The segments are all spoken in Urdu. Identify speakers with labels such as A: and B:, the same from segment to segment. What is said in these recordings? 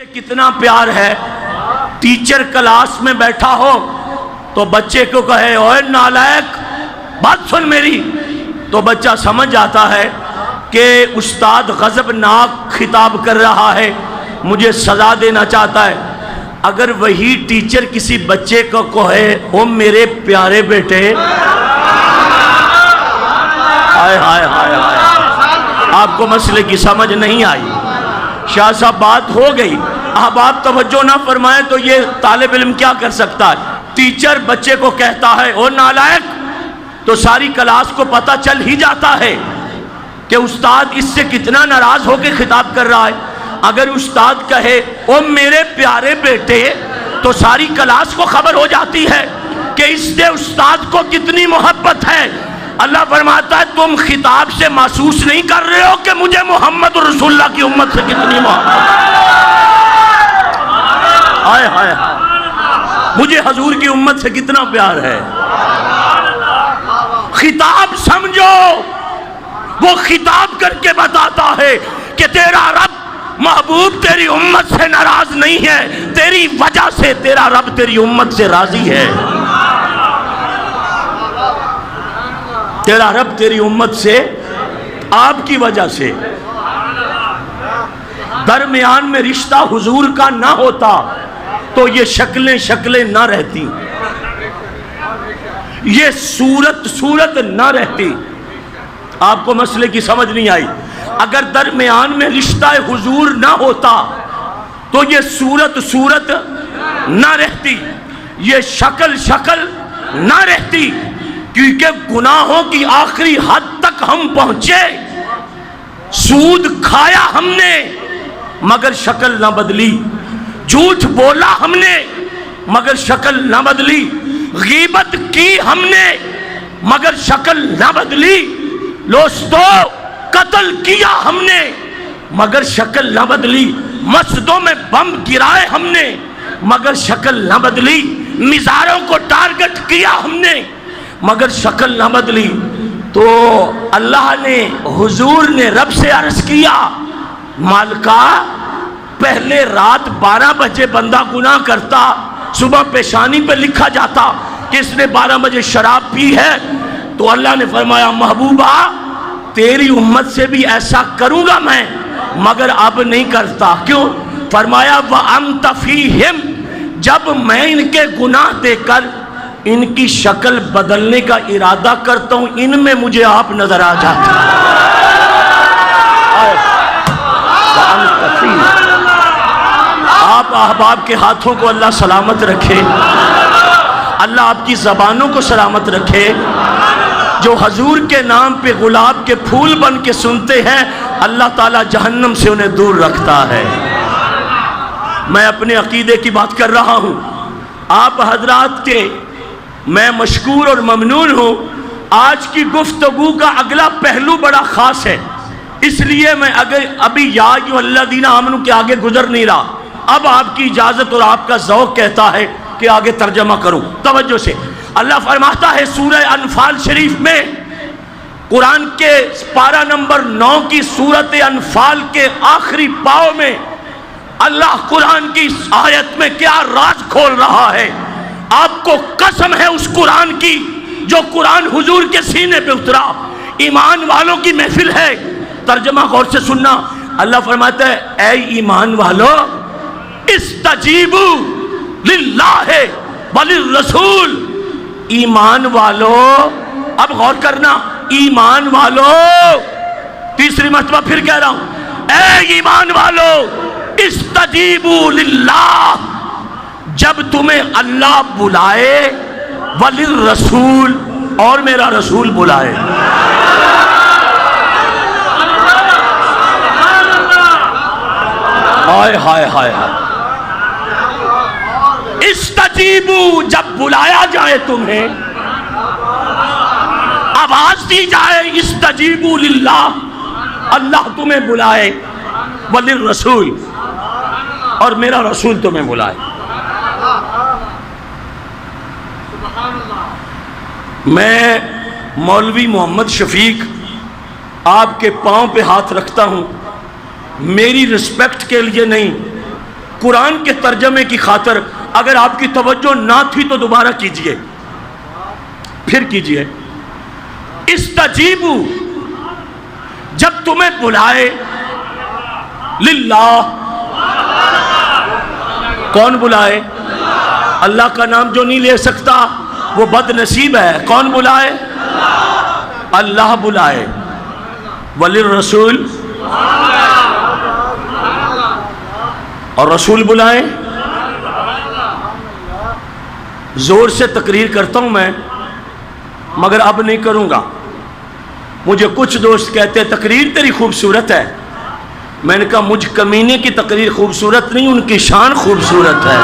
A: کتنا پیار ہے. ٹیچر کلاس میں بیٹھا ہو تو بچے کو کہے اوے نالائق بات سن میری، تو بچہ سمجھ جاتا ہے کہ استاد غضبناک خطاب کر رہا ہے، مجھے سزا دینا چاہتا ہے. اگر وہی ٹیچر کسی بچے کو کہے او میرے پیارے بیٹے، ہائے ہائے ہائے ہائے، آپ کو مسئلے کی سمجھ نہیں آئی. شاہ صاحب بات ہو گئی، اب آپ توجہ نہ فرمائیں تو یہ طالب علم کیا کر سکتا ہے. ٹیچر بچے کو کہتا ہے او نالائق، تو ساری کلاس کو پتہ چل ہی جاتا ہے کہ استاد اس سے کتنا ناراض ہو کے خطاب کر رہا ہے. اگر استاد کہے او میرے پیارے بیٹے تو ساری کلاس کو خبر ہو جاتی ہے کہ اس سے استاد کو کتنی محبت ہے. اللہ فرماتا ہے تم خطاب سے محسوس نہیں کر رہے ہو کہ مجھے محمد رسول اللہ کی امت سے کتنی محبت ہے، ہائے مجھے حضور کی امت سے کتنا پیار ہے. خطاب سمجھو، وہ خطاب کر کے بتاتا ہے کہ تیرا رب محبوب تیری امت سے ناراض نہیں ہے، تیری وجہ سے تیرا رب تیری امت سے راضی ہے. تیرا رب تیری امت سے آپ کی وجہ سے. درمیان میں رشتہ حضور کا نہ ہوتا تو یہ شکلیں نہ رہتی، یہ صورت نہ رہتی. آپ کو مسئلے کی سمجھ نہیں آئی. اگر درمیان میں رشتہ حضور نہ ہوتا تو یہ صورت نہ رہتی، یہ شکل نہ رہتی. کیونکہ گناہوں کی آخری حد تک ہم پہنچے، سود کھایا ہم نے مگر شکل نہ بدلی، جھوٹ بولا ہم نے مگر شکل نہ بدلی، غیبت کی ہم نے مگر شکل نہ بدلی، دوستو قتل کیا ہم نے مگر شکل نہ بدلی، مسجدوں میں بم گرائے ہم نے مگر شکل نہ بدلی، مزاروں کو ٹارگٹ کیا ہم نے مگر شکل نہ بدلی. تو اللہ نے حضور نے رب سے عرض کیا مالکا پہلے رات 12 بجے بندہ گناہ کرتا، صبح پیشانی پہ لکھا جاتا کہ اس نے 12 بجے شراب پی ہے. تو اللہ نے فرمایا محبوبہ تیری امت سے بھی ایسا کروں گا میں، مگر اب نہیں کرتا. کیوں؟ فرمایا وَأَنْتَ فِيهِمْ، جب میں ان کے گناہ دے کر ان کی شکل بدلنے کا ارادہ کرتا ہوں ان میں مجھے آپ نظر آ جاتے ہیں. آپ احباب کے ہاتھوں کو اللہ سلامت رکھے، اللہ آپ کی زبانوں کو سلامت رکھے. جو حضور کے نام پہ گلاب کے پھول بن کے سنتے ہیں اللہ تعالیٰ جہنم سے انہیں دور رکھتا ہے. میں اپنے عقیدے کی بات کر رہا ہوں، آپ حضرات کے میں مشکور اور ممنون ہوں. آج کی گفتگو کا اگلا پہلو بڑا خاص ہے، اس لیے میں ابھی یا ایھا الذین آمنوا کے آگے گزر نہیں رہا. اب آپ کی اجازت اور آپ کا ذوق کہتا ہے کہ آگے ترجمہ کروں. توجہ سے اللہ فرماتا ہے سورہ انفال شریف میں، قرآن کے پارہ نمبر 9 کی سورت انفال کے آخری پاؤں میں اللہ قرآن کی اس آیت میں کیا راز کھول رہا ہے. آپ کو قسم ہے اس قرآن کی جو قرآن حضور کے سینے پہ اترا. ایمان والوں کی محفل ہے، ترجمہ غور سے سننا. اللہ فرماتا ہے اے ایمان والو استجیبوا للہ وللرسول. ایمان والو، اب غور کرنا، ایمان والو، تیسری مرتبہ پھر کہہ رہا ہوں اے ایمان والو استجیبوا للہ، جب تمہیں اللہ بلائے، وللرسول، اور میرا رسول بلائے. ہائے ہائے ہائے ہائے. استجیبوا، جب بلایا جائے تمہیں، آواز دی جائے استجیبوا للہ، اللہ تمہیں بلائے، وللرسول، اور میرا رسول تمہیں بلائے. میں مولوی محمد شفیق آپ کے پاؤں پہ ہاتھ رکھتا ہوں، میری رسپیکٹ کے لیے نہیں، قرآن کے ترجمے کی خاطر اگر آپ کی توجہ نہ تھی تو دوبارہ کیجئے، پھر کیجئے۔ استجیبو، جب تمہیں بلائے، للہ، کون بلائے؟ اللہ کا نام جو نہیں لے سکتا وہ بد نصیب ہے۔ کون بلائے؟ اللہ بلائے۔ وللرسول، اور رسول بلائیں۔ زور سے تقریر کرتا ہوں میں، مگر اب نہیں کروں گا۔ مجھے کچھ دوست کہتے ہیں تقریر تیری خوبصورت ہے، میں نے کہا مجھ کمینے کی تقریر خوبصورت نہیں، ان کی شان خوبصورت ہے۔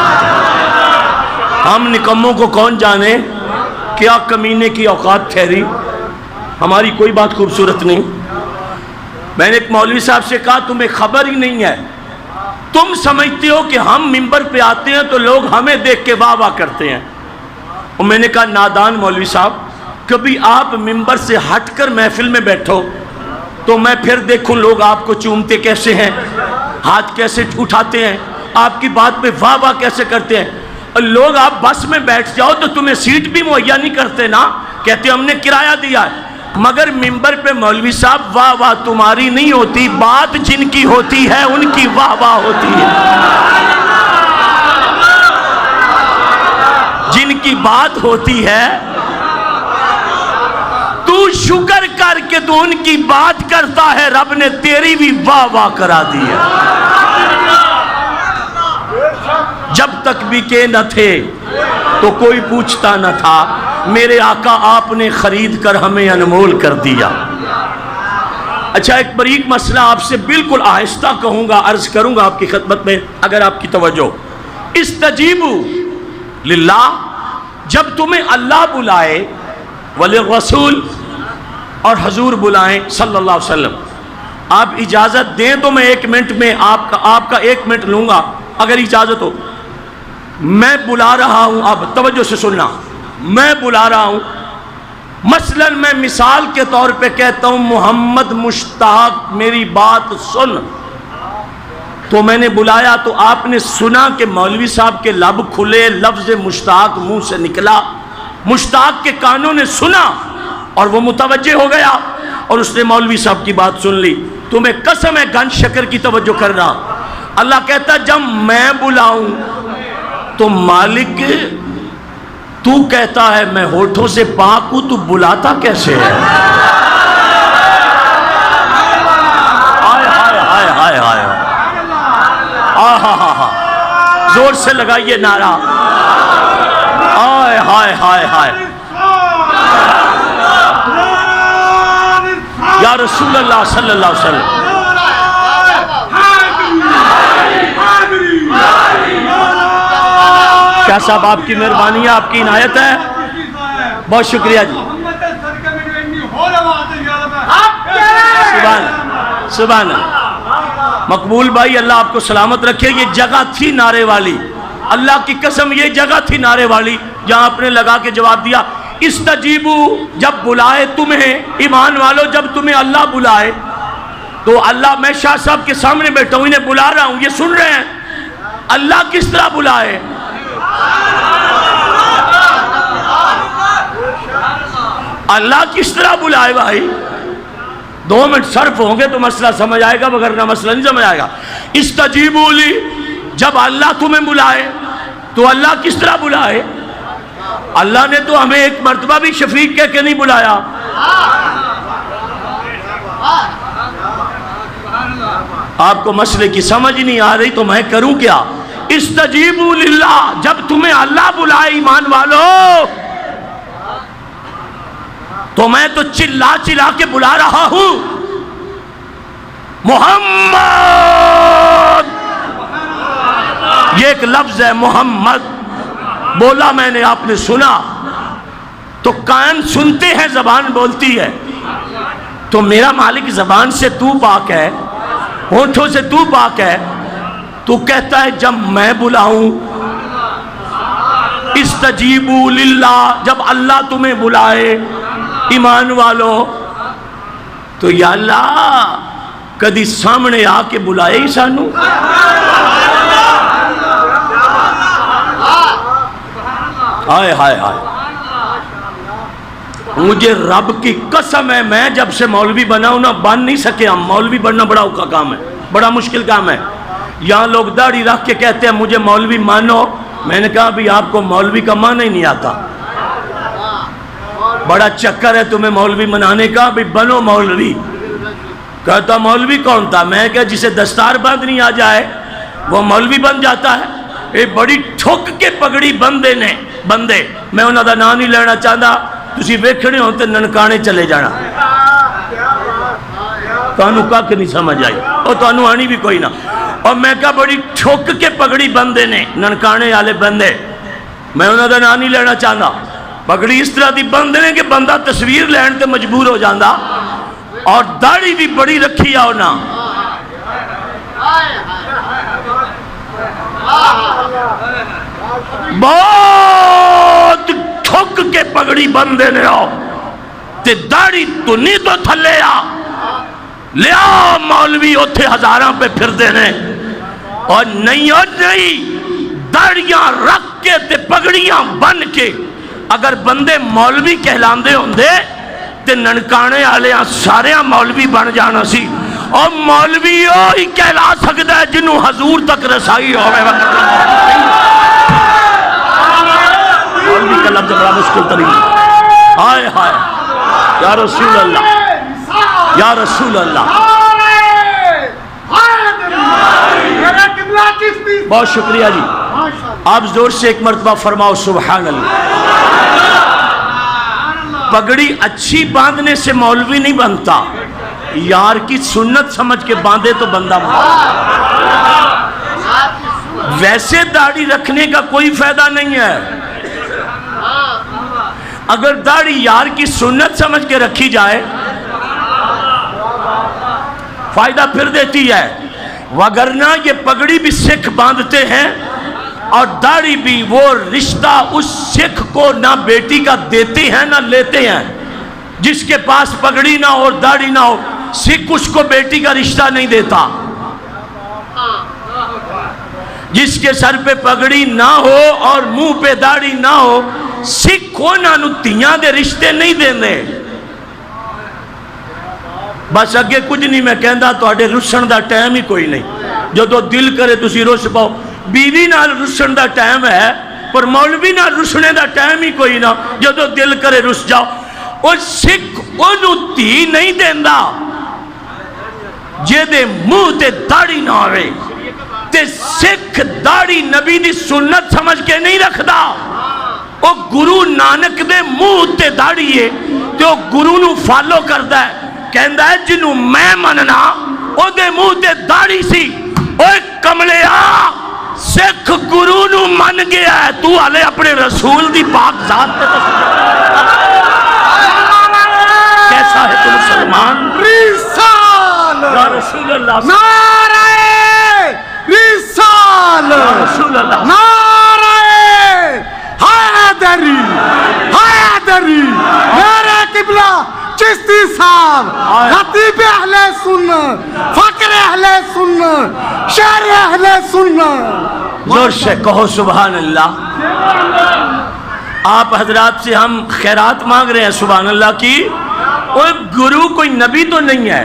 A: ہم نکموں کو کون جانے کیا کمینے کی اوقات ٹھہری، ہماری کوئی بات خوبصورت نہیں۔ میں نے ایک مولوی صاحب سے کہا تمہیں خبر ہی نہیں ہے، تم سمجھتے ہو کہ ہم ممبر پہ آتے ہیں تو لوگ ہمیں دیکھ کے واہ واہ کرتے ہیں۔ اور میں نے کہا نادان مولوی صاحب، کبھی آپ ممبر سے ہٹ کر محفل میں بیٹھو تو میں پھر دیکھوں لوگ آپ کو چومتے کیسے ہیں، ہاتھ کیسے اٹھاتے ہیں، آپ کی بات پہ واہ واہ کیسے کرتے ہیں۔ اور لوگ آپ بس میں بیٹھ جاؤ تو تمہیں سیٹ بھی مہیا نہیں کرتے نا، کہتے ہم نے کرایہ دیا ہے۔ مگر ممبر پہ مولوی صاحب واہ واہ تمہاری نہیں ہوتی، بات جن کی ہوتی ہے ان کی واہ واہ ہوتی ہے۔ جن کی بات ہوتی ہے تو شکر کر کے تو ان کی بات کرتا ہے، رب نے تیری بھی واہ واہ کرا دی ہے۔ جب تک بکے نہ تھے تو کوئی پوچھتا نہ تھا، میرے آقا آپ نے خرید کر ہمیں انمول کر دیا۔ اچھا ایک باریک مسئلہ آپ سے بالکل آہستہ کہوں گا، عرض کروں گا آپ کی خدمت میں اگر آپ کی توجہ۔ استجیبو للہ، جب تمہیں اللہ بلائے، وللرسول، اور حضور بلائیں صلی اللہ علیہ وسلم۔ آپ اجازت دیں تو میں 1 منٹ میں آپ کا 1 منٹ لوں گا اگر اجازت ہو۔ میں بلا رہا ہوں، اب توجہ سے سننا، میں بلا رہا ہوں، مثلا میں مثال کے طور پہ کہتا ہوں محمد مشتاق میری بات سن، تو میں نے بلایا تو آپ نے سنا کہ مولوی صاحب کے لب کھلے، لفظ مشتاق منہ سے نکلا، مشتاق کے کانوں نے سنا اور وہ متوجہ ہو گیا اور اس نے مولوی صاحب کی بات سن لی۔ تمہیں قسم ہے گن شکر کی توجہ کر رہا۔ اللہ کہتا جب میں بلاؤں تو مالک تو کہتا ہے میں ہونٹوں سے پاک ہوں، تو بلاتا کیسے ہے؟ ہائے ہائے ہائے ہائے ہائے، آہا، زور سے لگائیے نعرہ، ہائے ہائے ہائے ہائے، یا رسول اللہ صلی اللہ علیہ وسلم۔ کیا صاحب آپ کی مہربانی ہے، آپ کی عنایت ہے، بہت شکریہ جی، سبحان اللہ۔ مقبول بھائی اللہ آپ کو سلامت رکھے، یہ جگہ تھی نعرے والی، اللہ کی قسم یہ جگہ تھی نعرے والی جہاں آپ نے لگا کے جواب دیا۔ استجیبو، جب بلائے تمہیں، ایمان والو جب تمہیں اللہ بلائے تو اللہ، میں شاہ صاحب کے سامنے بیٹھا ہوں، انہیں بلا رہا ہوں، یہ سن رہے ہیں، اللہ کس طرح بلائے؟ اللہ کس طرح بلائے بھائی؟ 2 منٹ صرف ہوں گے تو مسئلہ سمجھ آئے گا، مگر نہ مسئلہ نہیں سمجھ آئے گا۔ استجیبوا لی، جب اللہ تمہیں بلائے تو اللہ کس طرح بلائے؟ اللہ نے تو ہمیں ایک مرتبہ بھی شفیق کہہ کے نہیں بلایا۔ آپ کو مسئلے کی سمجھ نہیں آ رہی تو میں کروں کیا؟ استجیبوا للہ، جب تمہیں اللہ بلائے ایمان والو تو میں تو چلا چلا کے بلا رہا ہوں، محمد، یہ ایک لفظ ہے محمد، بولا میں نے، آپ نے سنا تو کان سنتے ہیں، زبان بولتی ہے، تو میرا مالک زبان سے تو پاک ہے، ہونٹوں سے تو پاک ہے، تو کہتا ہے جب میں بلاؤں، استجیبوا للہ، جب اللہ تمہیں بلائے ایمان والو، تو یا اللہ کدی سامنے آ کے بلائے ہی سانو، ہائے ہائے ہائے، مجھے رب کی قسم ہے میں جب سے مولوی بنا ہوں نا بن نہیں سکے ہم. مولوی بننا بڑا اوکھا کام ہے، بڑا مشکل کام ہے. یہاں لوگ داڑھی رکھ کے کہتے ہیں مجھے مولوی مانو. میں نے کہا بھی آپ کو مولوی کا معنی ہی نہیں آتا، بڑا چکر ہے تمہیں مولوی منانے کا، بھی بنو مولوی. کہتا مولوی کون تھا؟ میں کہا جسے دستار باندھنی آ جائے وہ مولوی بن جاتا ہے. یہ بڑی ٹھک کے پگڑی بندے نے بندے، میں انہوں دا نام نہیں لینا چاہتا، تسی ویکھنے ہو تے ننکانے چلے جانا. تانوں کک نہیں سمجھ آئی اور تانوں آنی بھی کوئی نہ. اور میں کہا بڑی ٹھک کے پگڑی بندے نے ننکانے والے بندے، میں انہوں دا نام نہیں لینا چاہتا. پگڑی اس طرح دی بندے نے کہ بندہ تصویر لین تے مجبور ہو جاندہ، اور داڑھی بھی بڑی رکھی آؤ نا. بہت ٹھک کے پگڑی بندے نے آؤ تے داڑھی تو نہیں تو تھلے آ لیا مولوی اتھے ہزاراں پہ پھر دینے. اور نہیں داڑیاں رکھ کے تے پگڑیاں بن کے اگر بندے مولوی کہلاندے ہوندے تے ننکانے آلے سارے مولوی بن جانا سی. اور مولوی ہی کہلا سکتا ہے جنہوں حضور تک رسائی ہوئے. مولوی کا لفظ بڑا مشکل ترین. ہائے ہائے یا رسول اللہ، یا رسول اللہ. بہت شکریہ جی. آپ زور سے ایک مرتبہ فرماؤ سبحان اللہ. پگڑی اچھی باندھنے سے مولوی نہیں بنتا، یار کی سنت سمجھ کے باندھے تو بندہ ویسے داڑھی رکھنے کا کوئی فائدہ نہیں ہے. اگر داڑھی یار کی سنت سمجھ کے رکھی جائے فائدہ پھر دیتی ہے. وگرنہ یہ پگڑی بھی سکھ باندھتے ہیں اور داڑھی بھی وہ رشتہ اس سکھ کو نہ بیٹی کا دیتے ہیں نہ لیتے ہیں. جس کے پاس پگڑی نہ ہو اور داڑھی نہ ہو سکھ اس کو بیٹی کا رشتہ نہیں دیتا. جس کے سر پہ پگڑی نہ ہو اور منہ پہ داڑھی نہ ہو سکھ کو نہ تیاں دے رشتے نہیں دیندے. بس اگے کچھ نہیں میں کہندا تواڈے رسن دا ٹائم ہی کوئی نہیں. جو تو دل کرے تسی رس پاؤ. بیوی نال رسن دا ٹائم ہے پر مولوی نال رسنے دا ٹائم ہی کوئی نہ. جو تو دل کرے رس جاؤ. اور سکھ انہوں تی نہیں دیندا جے دے منہ تے داڑھی نہ ہوئے. تے سکھ داڑھی نبی دی سنت سمجھ کے نہیں رکھدا. او گرو نانک دے منہ تے داڑھی ہے تے او گرو نو فالو کردا ہے. کہندہ ہے جنہوں میں مننا او دے منہ تے داڑھی سی. اوہ کملے آ سکھ گرو نو من گیا ہے تو آلے اپنے رسول دی پاک ذات پہ کیسا ہے تو مسلمان. رسال یا رسول اللہ،
B: نعرہ رسال
A: یا رسول اللہ،
B: نعرہ حیدری حیدری میرے قبلہ چشتی صاحب خطیب اہل سنت فقر اہل سنت شعر اہل سنت.
A: زور سے کہو سبحان اللہ. آپ حضرات سے ہم خیرات مانگ رہے ہیں سبحان اللہ کی. اور گرو کوئی نبی تو نہیں ہے،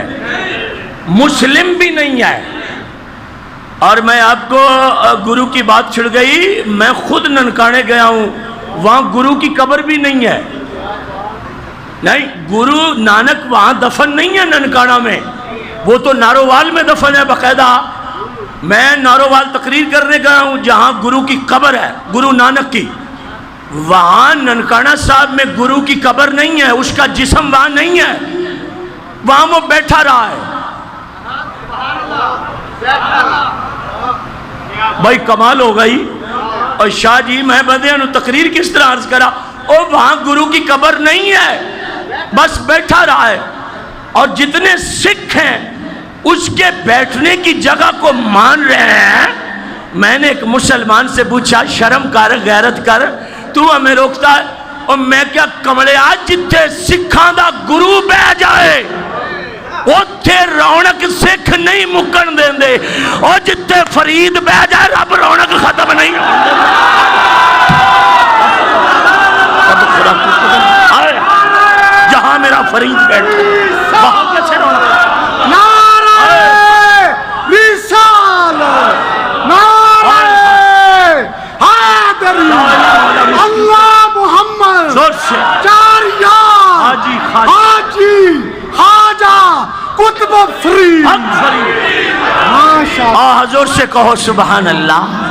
A: مسلم بھی نہیں ہے. اور میں آپ کو گرو کی بات چھڑ گئی، میں خود ننکانے گیا ہوں، وہاں گرو کی قبر بھی نہیں ہے. نہیں، گرو نانک وہاں دفن نہیں ہے ننکانہ میں، وہ تو نارووال میں دفن ہے باقاعدہ. میں نارووال تقریر کرنے گیا ہوں جہاں گرو کی قبر ہے، گرو نانک کی. وہاں ننکانہ صاحب میں گرو کی قبر نہیں ہے، اس کا جسم وہاں نہیں ہے، وہاں وہ بیٹھا رہا ہے. بھائی کمال ہو گئی. اور شاہ جی میں بندے انہوں تقریر کس طرح عرض کرا، اور وہاں گرو کی قبر نہیں ہے، بس بیٹھا رہا ہے. اور جتنے سکھ ہیں اس کے بیٹھنے کی جگہ کو مان رہے ہیں. میں نے ایک مسلمان سے پوچھا شرم کر غیرت کر تو ہمیں روکتا ہے. اور میں کیا کملے آج جتھے سکھاں دا گرو بہ جائے اتھے رونق سکھ نہیں مکن دیں دے، اور جتھے فرید بہ جائے رب رونق ختم نہیں. بیٹھے وہاں کیسے رونا؟
B: نعرہ رسالت، نعرہ حیدری، اللہ محمد،
A: زور سے
B: چار یار،
A: حاجی خواجہ،
B: حاجی خواجہ قطب فرید،
A: حق فرید،
B: ماشاء اللہ،
A: حضور سے کہو سبحان اللہ۔